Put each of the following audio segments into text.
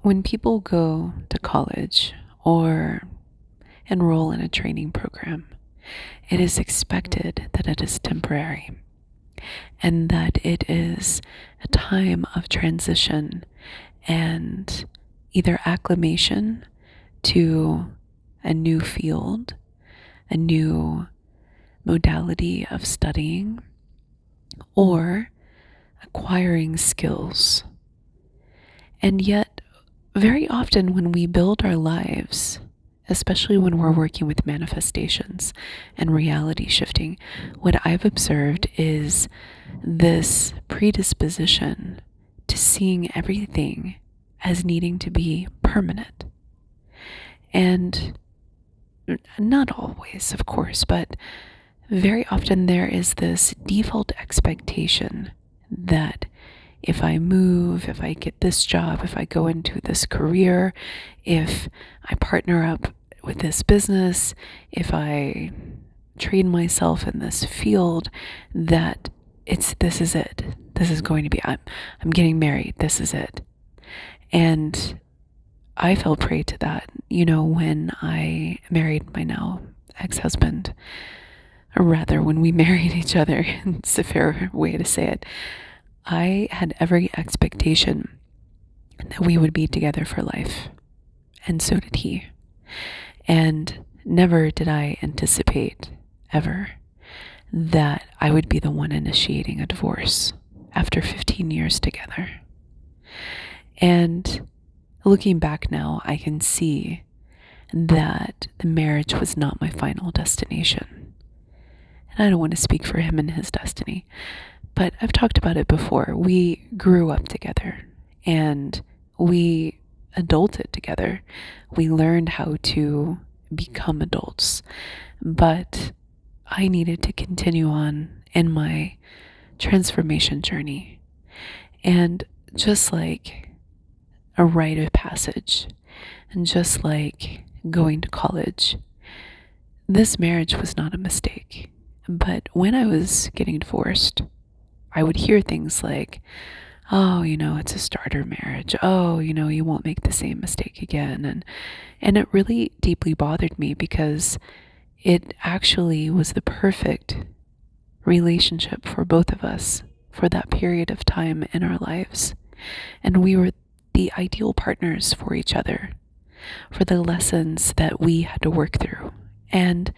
When people go to college or enroll in a training program, it is expected that it is temporary and that it is a time of transition and either acclimation to a new field, a new modality of studying, or acquiring skills. And yet, very often when we build our lives, especially when we're working with manifestations and reality shifting, what I've observed is this predisposition to seeing everything as needing to be permanent. And not always, of course, but very often there is this default expectation that if I move, if I get this job, if I go into this career, if I partner up with this business, if I train myself in this field, that this is it. This is going to be, I'm getting married. This is it. And I fell prey to that, when I married my now ex-husband, or rather when we married each other, it's a fair way to say it. I had every expectation that we would be together for life, and so did he. And never did I anticipate, ever, that I would be the one initiating a divorce after 15 years together. And looking back now, I can see that the marriage was not my final destination. And I don't want to speak for him and his destiny, but I've talked about it before. We grew up together and we adulted together. We learned how to become adults, but I needed to continue on in my transformation journey. And just like a rite of passage, and just like going to college, this marriage was not a mistake. But when I was getting divorced, I would hear things like, oh, it's a starter marriage. Oh, you won't make the same mistake again. And it really deeply bothered me because it actually was the perfect relationship for both of us for that period of time in our lives. And we were the ideal partners for each other, for the lessons that we had to work through. And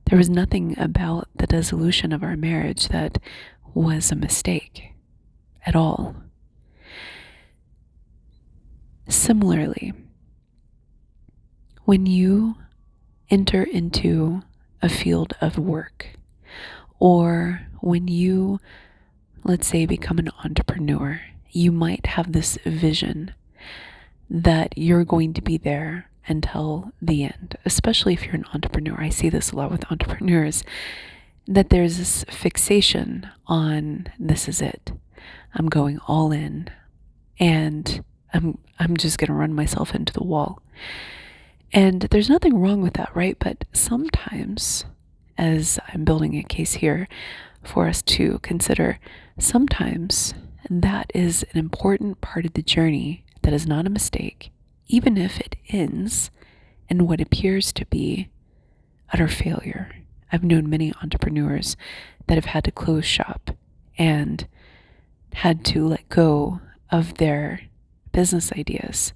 there was nothing about the dissolution of our marriage that was a mistake at all. Similarly, when you enter into a field of work, or when you, let's say, become an entrepreneur, you might have this vision that you're going to be there until the end, especially if you're an entrepreneur. I see this a lot with entrepreneurs, that there's this fixation on this is it. I'm going all in and I'm just going to run myself into the wall. And there's nothing wrong with that, right? But sometimes, as I'm building a case here for us to consider, sometimes that is an important part of the journey that is not a mistake, even if it ends in what appears to be utter failure. I've known many entrepreneurs that have had to close shop and had to let go of their business ideas.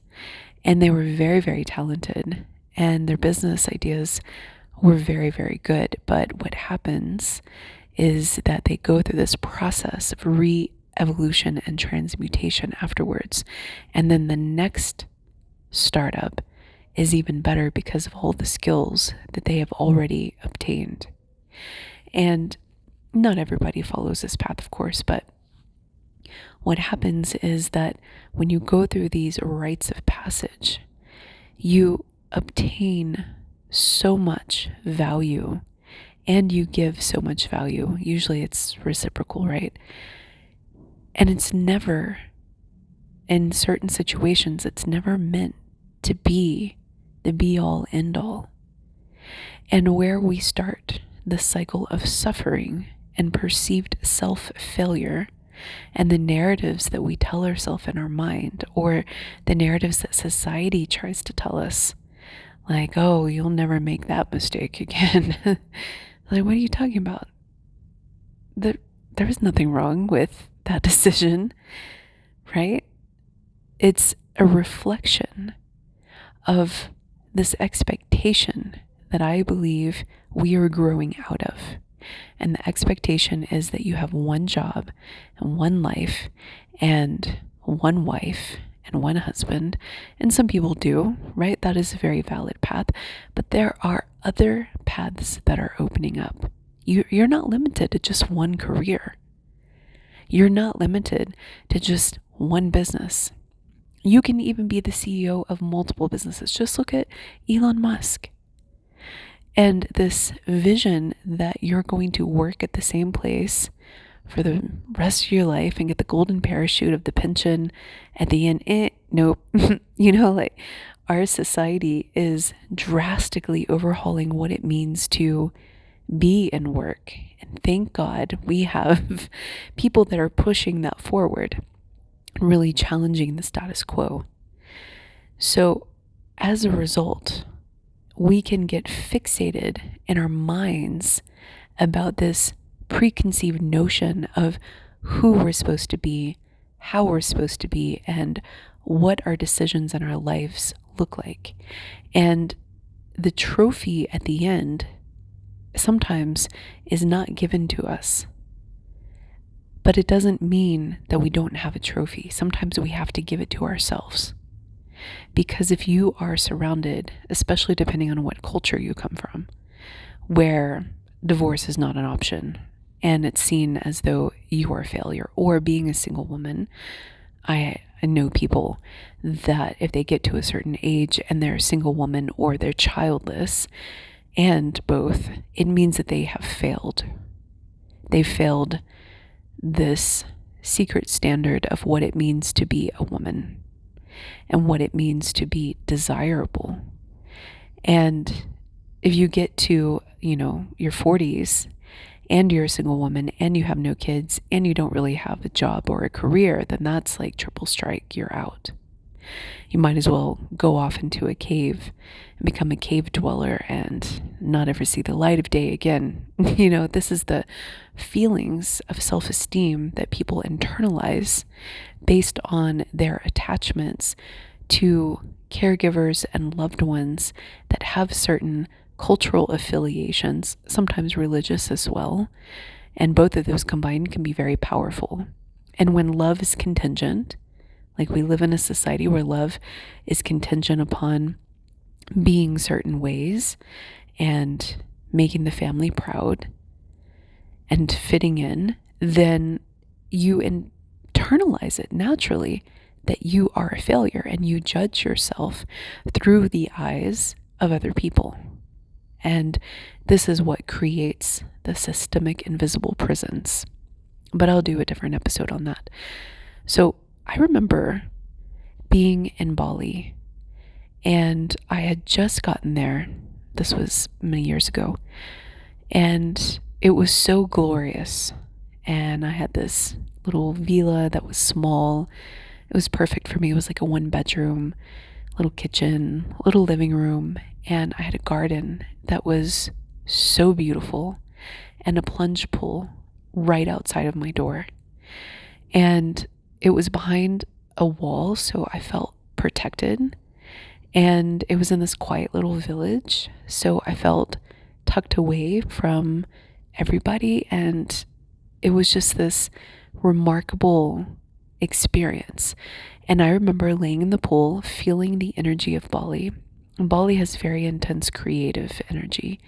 And they were very, very talented, and their business ideas were very, very good. But what happens is that they go through this process of re-evolution and transmutation afterwards. And then the next startup is even better because of all the skills that they have already obtained. And not everybody follows this path, of course, but what happens is that when you go through these rites of passage, you obtain so much value and you give so much value. Usually it's reciprocal, right? And it's never, in certain situations, it's never meant to be the be-all, end-all. And where we start the cycle of suffering and perceived self-failure and the narratives that we tell ourselves in our mind, or the narratives that society tries to tell us. Like, oh, you'll never make that mistake again. Like, what are you talking about? There was nothing wrong with that decision, right? It's a reflection of this expectation that I believe we are growing out of. And the expectation is that you have one job and one life and one wife and one husband. And some people do, right? That is a very valid path. But there are other paths that are opening up. You're not limited to just one career. You're not limited to just one business. You can even be the CEO of multiple businesses. Just look at Elon Musk. And this vision that you're going to work at the same place for the rest of your life and get the golden parachute of the pension at the end. Nope. Like our society is drastically overhauling what it means to be in work. And thank God we have people that are pushing that forward, really challenging the status quo. So as a result, we can get fixated in our minds about this preconceived notion of who we're supposed to be, how we're supposed to be, and what our decisions in our lives look like. And the trophy at the end sometimes is not given to us. But it doesn't mean that we don't have a trophy. Sometimes we have to give it to ourselves. Because if you are surrounded, especially depending on what culture you come from, where divorce is not an option and it's seen as though you are a failure, or being a single woman, I know people that if they get to a certain age and they're a single woman or they're childless, and both, it means that they have failed. They failed this secret standard of what it means to be a woman and what it means to be desirable. And if you get to, your 40s and you're a single woman and you have no kids and you don't really have a job or a career, then that's like triple strike, you're out. You might as well go off into a cave and become a cave dweller and not ever see the light of day again. This is the feelings of self-esteem that people internalize based on their attachments to caregivers and loved ones that have certain cultural affiliations, sometimes religious as well. And both of those combined can be very powerful. And when love is contingent, like we live in a society where love is contingent upon being certain ways and making the family proud and fitting in, then you internalize it naturally that you are a failure and you judge yourself through the eyes of other people. And this is what creates the systemic invisible prisons. But I'll do a different episode on that. So I remember being in Bali, and I had just gotten there. This was many years ago, and it was so glorious. And I had this little villa that was small. It was perfect for me. It was like a 1-bedroom, little kitchen, little living room, and I had a garden that was so beautiful and a plunge pool right outside of my door. And it was behind a wall, so I felt protected. And it was in this quiet little village, so I felt tucked away from everybody. And it was just this remarkable experience. And I remember laying in the pool, feeling the energy of Bali. And Bali has very intense creative energy,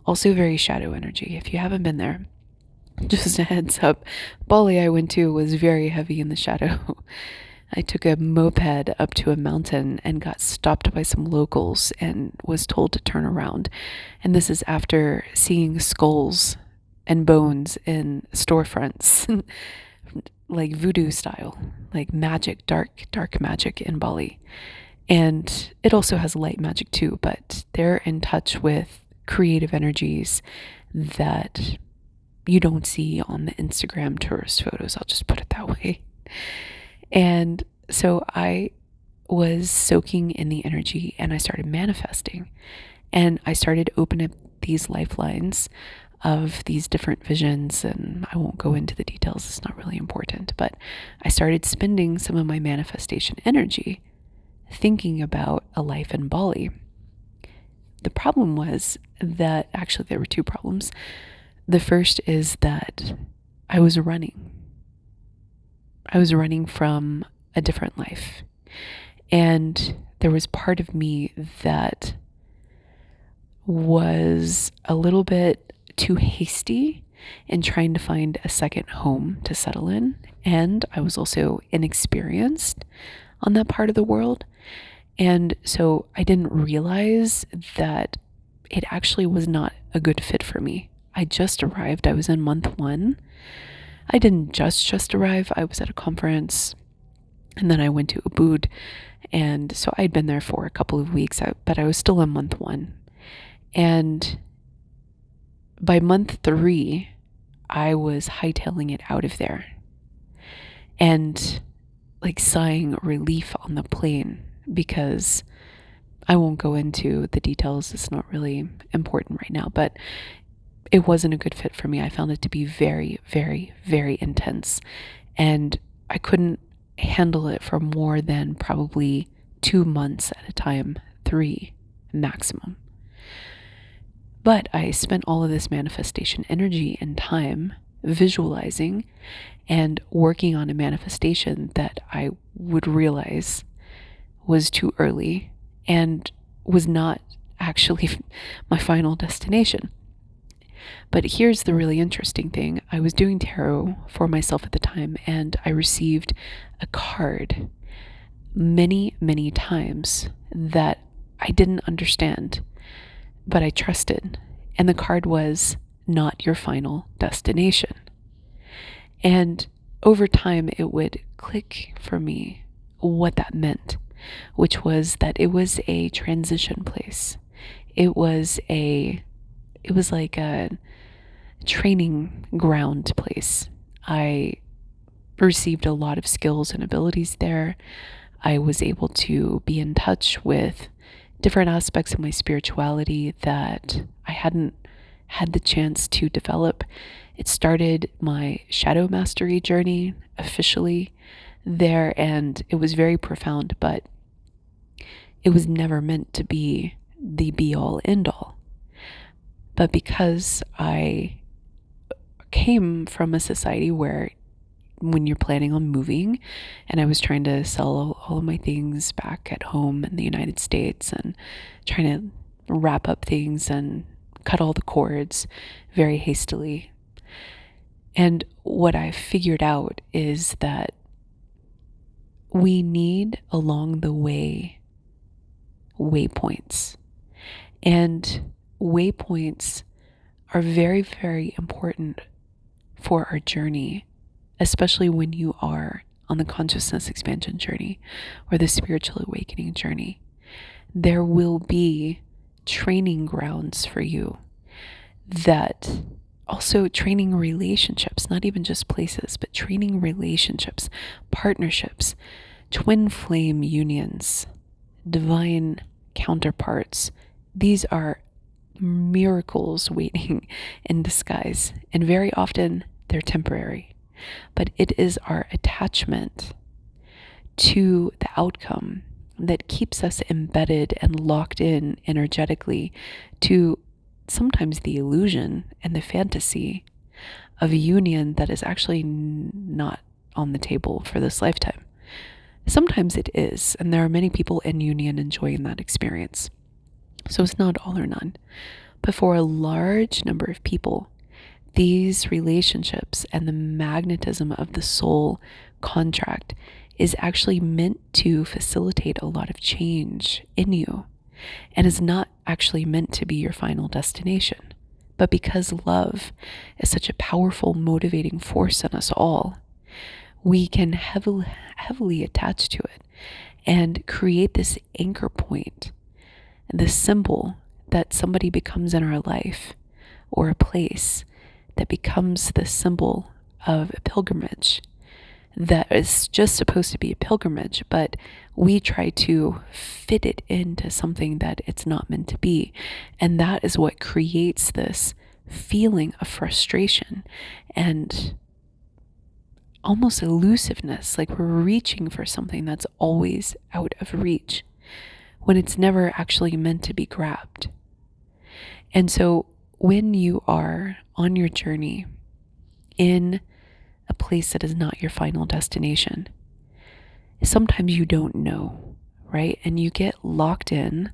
also very shadow energy. If you haven't been there, just a heads up, Bali I went to was very heavy in the shadow. I took a moped up to a mountain and got stopped by some locals and was told to turn around. And this is after seeing skulls and bones in storefronts, like voodoo style, like magic, dark magic in Bali. And it also has light magic too, but they're in touch with creative energies that you don't see on the Instagram tourist photos. I'll just put it that way. And so I was soaking in the energy and I started manifesting. And I started opening up these lifelines of these different visions. And I won't go into the details, it's not really important. But I started spending some of my manifestation energy thinking about a life in Bali. The problem was that, actually, there were two problems. The first is that I was running. I was running from a different life. And there was part of me that was a little bit too hasty in trying to find a second home to settle in. And I was also inexperienced on that part of the world. And so I didn't realize that it actually was not a good fit for me. I just arrived. I was in month 1. I didn't just arrive. I was at a conference and then I went to Ubud. And so I'd been there for a couple of weeks, but I was still in month 1. And by month 3, I was hightailing it out of there and like sighing relief on the plane, because I won't go into the details. It's not really important right now, but it wasn't a good fit for me. I found it to be very, very, very intense. And I couldn't handle it for more than probably 2 months at a time, 3 maximum. But I spent all of this manifestation energy and time visualizing and working on a manifestation that I would realize was too early and was not actually my final destination. But here's the really interesting thing. I was doing tarot for myself at the time, and I received a card many, many times that I didn't understand, but I trusted. And the card was not your final destination. And over time, it would click for me what that meant, which was that it was a transition place. It was like a training ground place. I received a lot of skills and abilities there. I was able to be in touch with different aspects of my spirituality that I hadn't had the chance to develop. It started my shadow mastery journey officially there, and it was very profound, but it was never meant to be the be-all, end-all. But because I came from a society where when you're planning on moving, and I was trying to sell all of my things back at home in the United States and trying to wrap up things and cut all the cords very hastily. And what I figured out is that we need along the way waypoints. And waypoints are very, very important for our journey, especially when you are on the consciousness expansion journey or the spiritual awakening journey. There will be training grounds for you, that also training relationships, not even just places, but training relationships, partnerships, twin flame unions, divine counterparts. These are miracles waiting in disguise, and very often they're temporary. But it is our attachment to the outcome that keeps us embedded and locked in energetically to sometimes the illusion and the fantasy of a union that is actually not on the table for this lifetime. Sometimes it is, and there are many people in union enjoying that experience. So it's not all or none. But for a large number of people, these relationships and the magnetism of the soul contract is actually meant to facilitate a lot of change in you, and is not actually meant to be your final destination. But because love is such a powerful motivating force in us all, we can heavily attach to it and create this anchor point, this symbol that somebody becomes in our life, or a place that becomes the symbol of a pilgrimage that is just supposed to be a pilgrimage, but we try to fit it into something that it's not meant to be. And that is what creates this feeling of frustration and almost elusiveness, like we're reaching for something that's always out of reach when it's never actually meant to be grabbed. And so when you are on your journey in a place that is not your final destination, sometimes you don't know, right? And you get locked in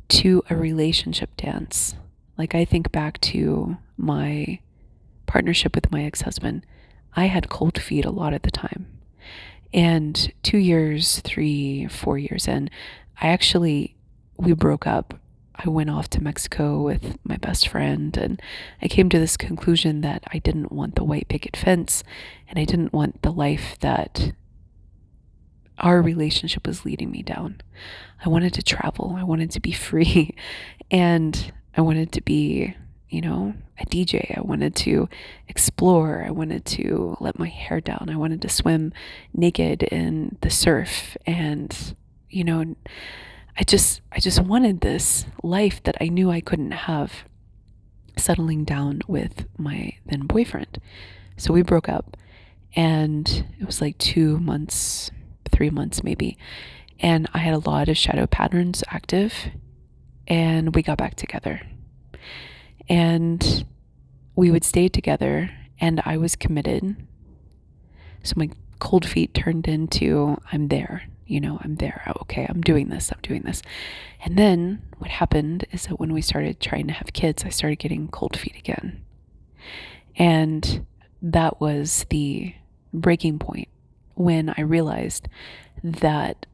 to a relationship dance. Like I think back to my partnership with my ex-husband. I had cold feet a lot of the time. And 2 years, 3, 4 years in, we broke up. I went off to Mexico with my best friend, and I came to this conclusion that I didn't want the white picket fence, and I didn't want the life that our relationship was leading me down. I wanted to travel. I wanted to be free, and I wanted to be, a DJ. I wanted to explore. I wanted to let my hair down. I wanted to swim naked in the surf, and I just wanted this life that I knew I couldn't have settling down with my then boyfriend. So we broke up, and it was like 2 months, 3 months maybe. And I had a lot of shadow patterns active, and we got back together. And we would stay together, and I was committed. So my cold feet turned into, I'm there. I'm there. Okay, I'm doing this. And then what happened is that when we started trying to have kids, I started getting cold feet again. And that was the breaking point when I realized that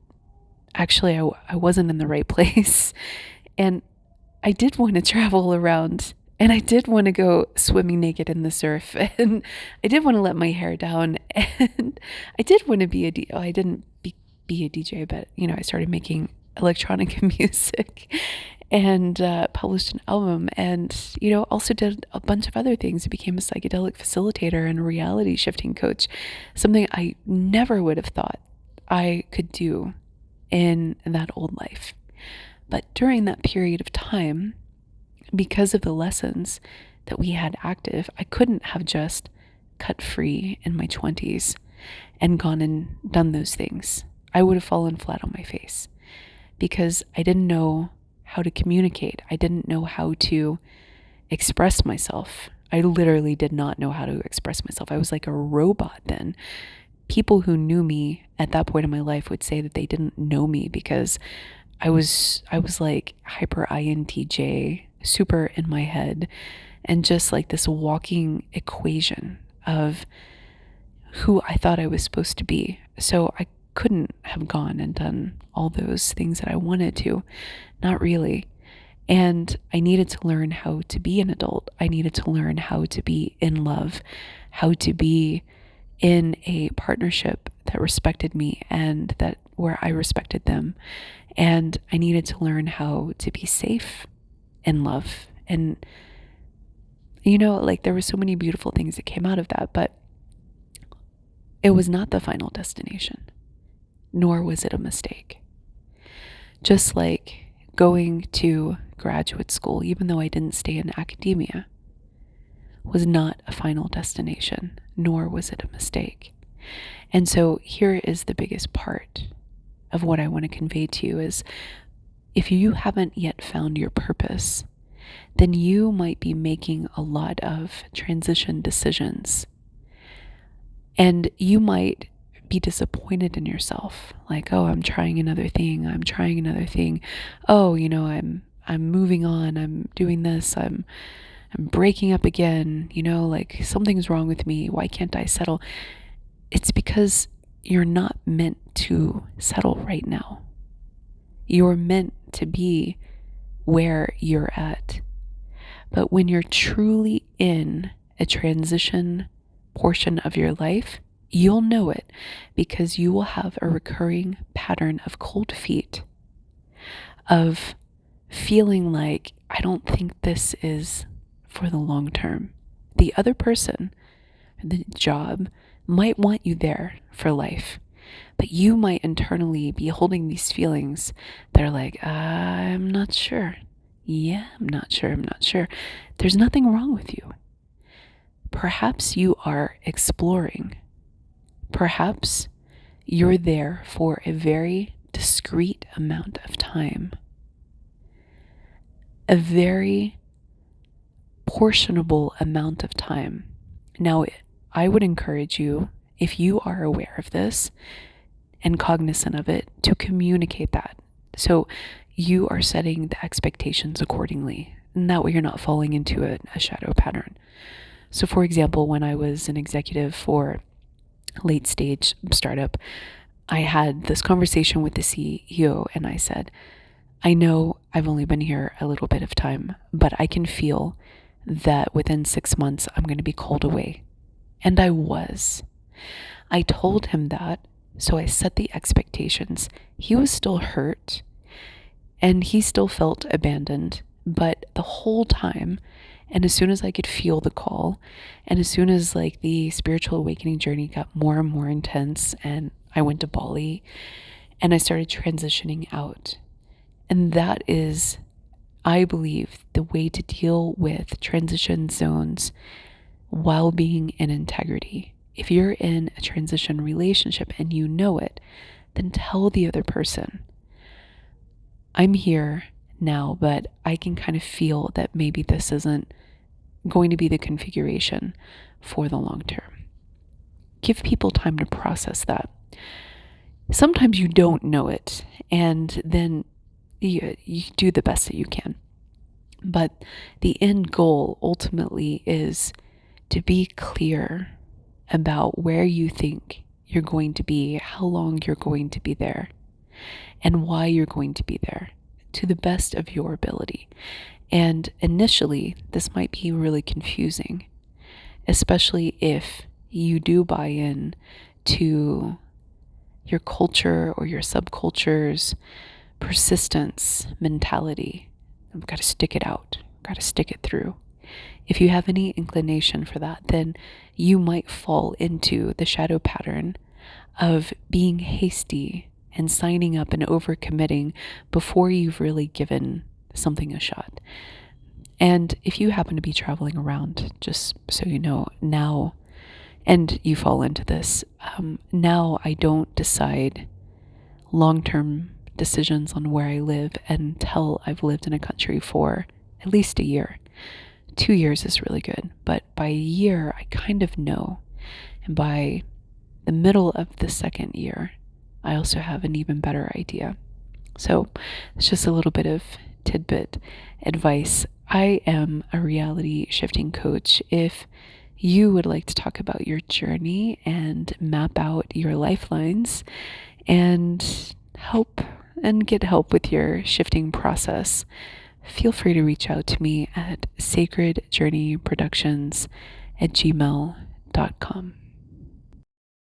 actually I wasn't in the right place. And I did want to travel around, and I did want to go swimming naked in the surf, and I did want to let my hair down, and I did want to be I didn't be a DJ, but I started making electronic music and published an album, and also did a bunch of other things. I became a psychedelic facilitator and a reality shifting coach, something I never would have thought I could do in that old life. But during that period of time, because of the lessons that we had active, I couldn't have just cut free in my 20s and gone and done those things. I would have fallen flat on my face because I didn't know how to communicate. I didn't know how to express myself. I literally did not know how to express myself. I was like a robot then. People who knew me at that point in my life would say that they didn't know me because I was like hyper INTJ, super in my head, and just like this walking equation of who I thought I was supposed to be. So I couldn't have gone and done all those things that I wanted to, not really. And I needed to learn how to be an adult. I needed to learn how to be in love, how to be in a partnership that respected me and that where I respected them. And I needed to learn how to be safe in love. And there were so many beautiful things that came out of that, but it was not the final destination, nor was it a mistake. Just like going to graduate school, even though I didn't stay in academia, was not a final destination, nor was it a mistake. And so here is the biggest part of what I want to convey to you is if you haven't yet found your purpose, then you might be making a lot of transition decisions. And you might be disappointed in yourself. Like, oh, I'm trying another thing. Oh, I'm moving on. I'm doing this. I'm breaking up again. Like something's wrong with me. Why can't I settle? It's because you're not meant to settle right now. You're meant to be where you're at. But when you're truly in a transition portion of your life, you'll know it because you will have a recurring pattern of cold feet, of feeling like, I don't think this is for the long term. The other person, the job, might want you there for life, but you might internally be holding these feelings that are like, I'm not sure. Yeah, I'm not sure. I'm not sure. There's nothing wrong with you. Perhaps you are exploring. Perhaps you're there for a very discrete amount of time, a very portionable amount of time. Now, I would encourage you, if you are aware of this and cognizant of it, to communicate that. So you are setting the expectations accordingly, and that way you're not falling into a shadow pattern. So for example, when I was an executive for a late stage startup, I had this conversation with the CEO and I said, I know I've only been here a little bit of time, but I can feel that within 6 months I'm going to be called away. And I was. I told him that, so I set the expectations. He was still hurt and he still felt abandoned, but the whole time, and as soon as I could feel the call, and as soon as like the spiritual awakening journey got more and more intense, and I went to Bali and I started transitioning out. And that is, I believe, the way to deal with transition zones while being in integrity. If you're in a transition relationship and you know it, then tell the other person, I'm here now, but I can kind of feel that maybe this isn't going to be the configuration for the long term. Give people time to process that. Sometimes you don't know it, and then you do the best that you can. But the end goal ultimately is to be clear about where you think you're going to be, how long you're going to be there, and why you're going to be there to the best of your ability. And initially, this might be really confusing, especially if you do buy in to your culture or your subculture's persistence mentality. I've got to stick it out, got to stick it through. If you have any inclination for that, then you might fall into the shadow pattern of being hasty and signing up and overcommitting before you've really given something a shot. And if you happen to be traveling around, just so you know, now, and you fall into this, now I don't decide long-term decisions on where I live until I've lived in a country for at least a year. 2 years is really good, but by a year, I kind of know. And by the middle of the second year, I also have an even better idea. So it's just a little bit of tidbit advice. I am a reality shifting coach. If you would like to talk about your journey and map out your lifelines and get help with your shifting process, feel free to reach out to me at sacredjourneyproductions@gmail.com.